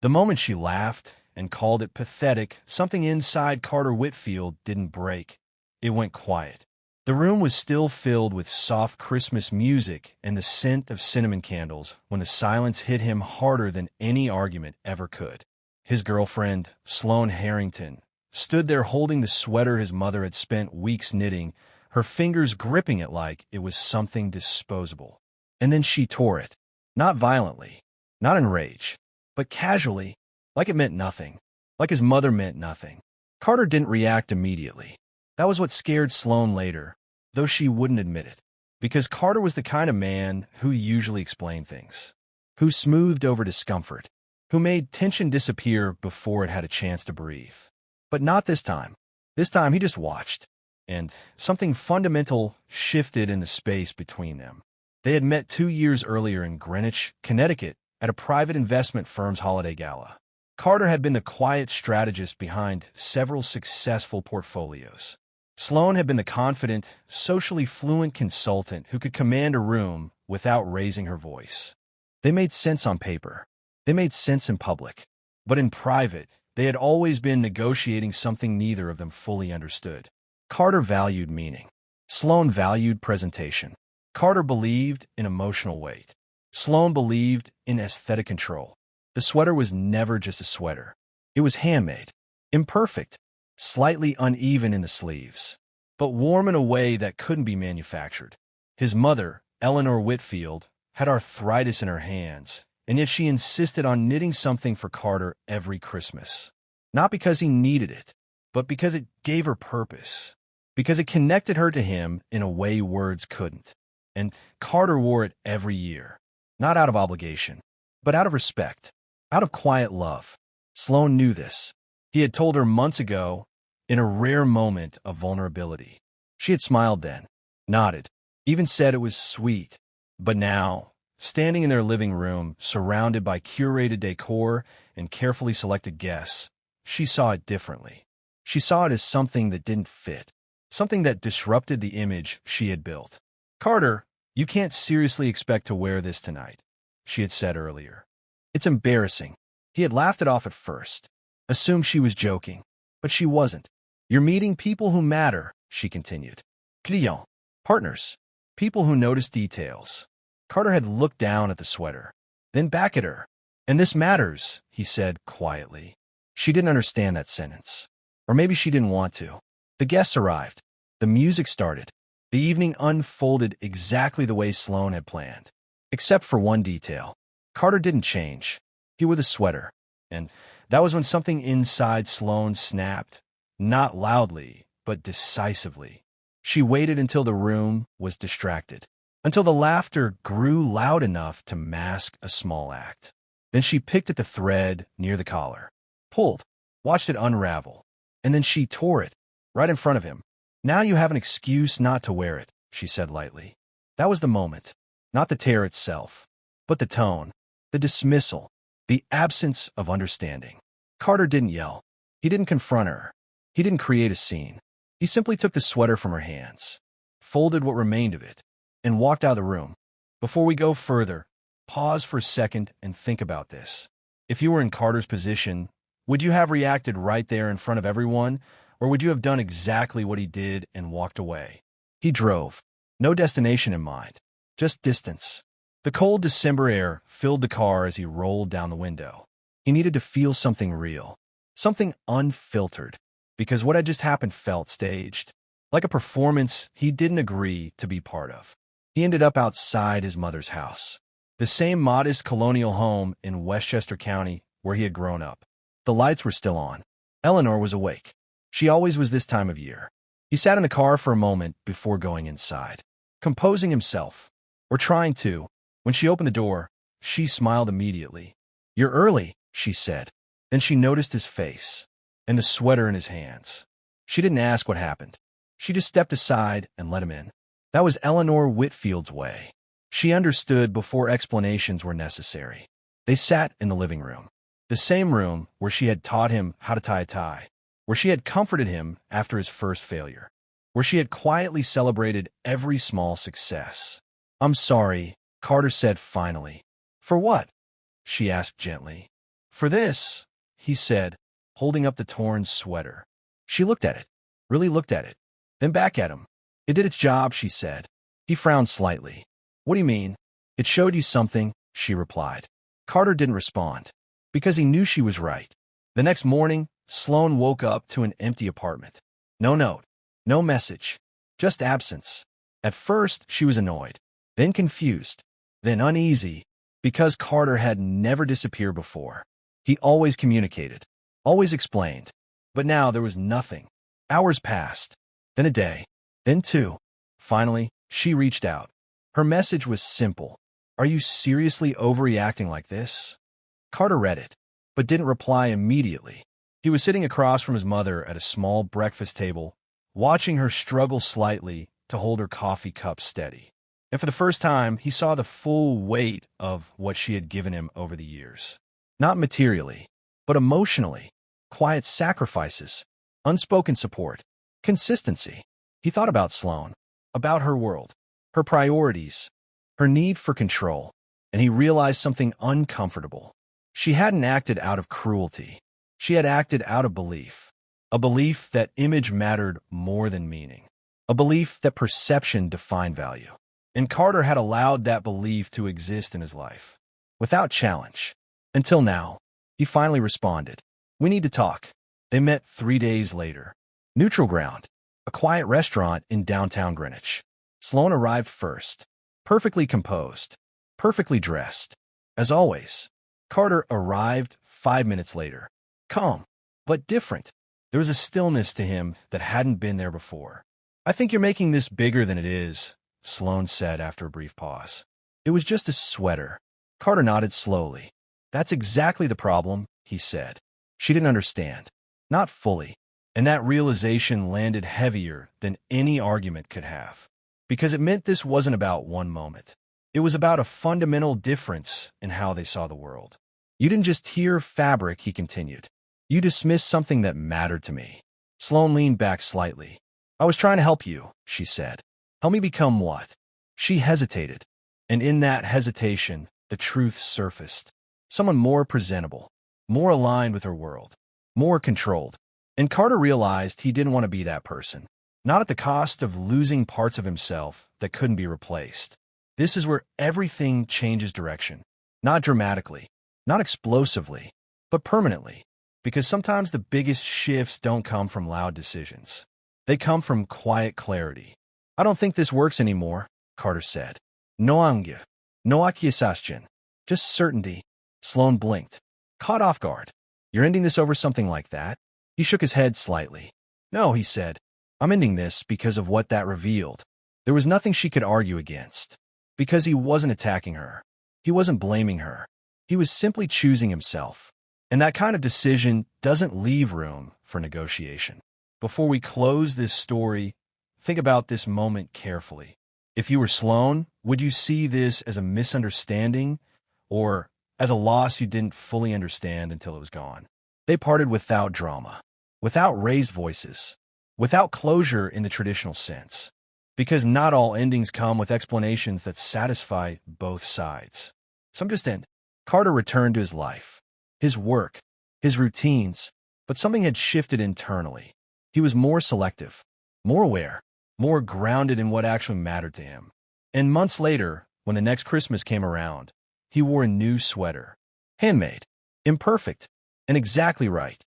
The moment she laughed and called it pathetic, something inside Carter Whitfield didn't break. It went quiet. The room was still filled with soft Christmas music and the scent of cinnamon candles when the silence hit him harder than any argument ever could. His girlfriend, Sloane Harrington, stood there holding the sweater his mother had spent weeks knitting, her fingers gripping it like it was something disposable. And then she tore it. Not violently, not in rage, but casually, like it meant nothing, like his mother meant nothing. Carter didn't react immediately. That was what scared Sloane later, though she wouldn't admit it, because Carter was the kind of man who usually explained things, who smoothed over discomfort, who made tension disappear before it had a chance to breathe. But not this time. This time he just watched, and something fundamental shifted in the space between them. They had met 2 years earlier in Greenwich, Connecticut, at a private investment firm's holiday gala. Carter had been the quiet strategist behind several successful portfolios. Sloane had been the confident, socially fluent consultant who could command a room without raising her voice. They made sense on paper. They made sense in public. But in private, they had always been negotiating something neither of them fully understood. Carter valued meaning. Sloane valued presentation. Carter believed in emotional weight. Sloane believed in aesthetic control. The sweater was never just a sweater. It was handmade, imperfect, slightly uneven in the sleeves, but warm in a way that couldn't be manufactured. His mother, Eleanor Whitfield, had arthritis in her hands, and yet she insisted on knitting something for Carter every Christmas. Not because he needed it, but because it gave her purpose, because it connected her to him in a way words couldn't. And Carter wore it every year, not out of obligation, but out of respect, out of quiet love. Sloane knew this. He had told her months ago, in a rare moment of vulnerability. She had smiled then, nodded, even said it was sweet. But now, standing in their living room, surrounded by curated decor and carefully selected guests, she saw it differently. She saw it as something that didn't fit, something that disrupted the image she had built. "Carter, you can't seriously expect to wear this tonight," she had said earlier. "It's embarrassing." He had laughed it off at first, assumed she was joking, but she wasn't. "You're meeting people who matter," she continued. "Clients, partners, people who notice details." Carter had looked down at the sweater, then back at her. "And this matters," he said quietly. She didn't understand that sentence. Or maybe she didn't want to. The guests arrived. The music started. The evening unfolded exactly the way Sloane had planned. Except for one detail. Carter didn't change. He wore the sweater. And that was when something inside Sloane snapped. Not loudly, but decisively. She waited until the room was distracted, until the laughter grew loud enough to mask a small act. Then she picked at the thread near the collar, pulled, watched it unravel, and then she tore it, right in front of him. "Now you have an excuse not to wear it," she said lightly. That was the moment, not the tear itself, but the tone, the dismissal, the absence of understanding. Carter didn't yell. He didn't confront her. He didn't create a scene. He simply took the sweater from her hands, folded what remained of it, and walked out of the room. Before we go further, pause for a second and think about this. If you were in Carter's position, would you have reacted right there in front of everyone, or would you have done exactly what he did and walked away? He drove. No destination in mind, just distance. The cold December air filled the car as he rolled down the window. He needed to feel something real, something unfiltered, because what had just happened felt staged, like a performance he didn't agree to be part of. He ended up outside his mother's house, the same modest colonial home in Westchester County where he had grown up. The lights were still on. Eleanor was awake. She always was this time of year. He sat in the car for a moment before going inside, composing himself, or trying to. When she opened the door, she smiled immediately. "You're early," she said. Then she noticed his face and the sweater in his hands. She didn't ask what happened. She just stepped aside and let him in. That was Eleanor Whitfield's way. She understood before explanations were necessary. They sat in the living room, the same room where she had taught him how to tie a tie, where she had comforted him after his first failure, where she had quietly celebrated every small success. "I'm sorry," Carter said finally. "For what?" she asked gently. For this, he said, holding up the torn sweater. She looked at it, really looked at it, then back at him. It did its job, she said. He frowned slightly. What do you mean? It showed you something, she replied. Carter didn't respond, because he knew she was right. The next morning, Sloane woke up to an empty apartment. No note, no message, just absence. At first, she was annoyed, then confused, then uneasy, because Carter had never disappeared before. He always communicated, always explained, but now there was nothing. Hours passed, then a day, then two. Finally, she reached out. Her message was simple. Are you seriously overreacting like this? Carter read it, but didn't reply immediately. He was sitting across from his mother at a small breakfast table, watching her struggle slightly to hold her coffee cup steady. And for the first time, he saw the full weight of what she had given him over the years. Not materially, but emotionally. Quiet sacrifices, unspoken support, consistency. He thought about Sloane, about her world, her priorities, her need for control, and he realized something uncomfortable. She hadn't acted out of cruelty. She had acted out of belief. A belief that image mattered more than meaning. A belief that perception defined value. And Carter had allowed that belief to exist in his life, without challenge. Until now, he finally responded. We need to talk. They met 3 days later. Neutral ground, a quiet restaurant in downtown Greenwich. Sloane arrived first, perfectly composed, perfectly dressed. As always, Carter arrived 5 minutes later. Calm, but different. There was a stillness to him that hadn't been there before. I think you're making this bigger than it is, Sloane said after a brief pause. It was just a sweater. Carter nodded slowly. That's exactly the problem, he said. She didn't understand. Not fully. And that realization landed heavier than any argument could have. Because it meant this wasn't about one moment. It was about a fundamental difference in how they saw the world. You didn't just hear fabric, he continued. You dismissed something that mattered to me. Sloane leaned back slightly. I was trying to help you, she said. Help me become what? She hesitated. And in that hesitation, the truth surfaced. Someone more presentable, more aligned with her world, more controlled. And Carter realized he didn't want to be that person. Not at the cost of losing parts of himself that couldn't be replaced. This is where everything changes direction. Not dramatically, not explosively, but permanently. Because sometimes the biggest shifts don't come from loud decisions. They come from quiet clarity. I don't think this works anymore, Carter said. No angya, no acquiescence, just certainty. Sloane blinked, caught off guard. You're ending this over something like that? He shook his head slightly. No, he said. I'm ending this because of what that revealed. There was nothing she could argue against. Because he wasn't attacking her. He wasn't blaming her. He was simply choosing himself. And that kind of decision doesn't leave room for negotiation. Before we close this story, think about this moment carefully. If you were Sloane, would you see this as a misunderstanding or as a loss you didn't fully understand until it was gone? They parted without drama, without raised voices, without closure in the traditional sense. Because not all endings come with explanations that satisfy both sides. Some just end. Carter returned to his life, his work, his routines, but something had shifted internally. He was more selective, more aware, more grounded in what actually mattered to him. And months later, when the next Christmas came around, he wore a new sweater. Handmade, imperfect, and exactly right.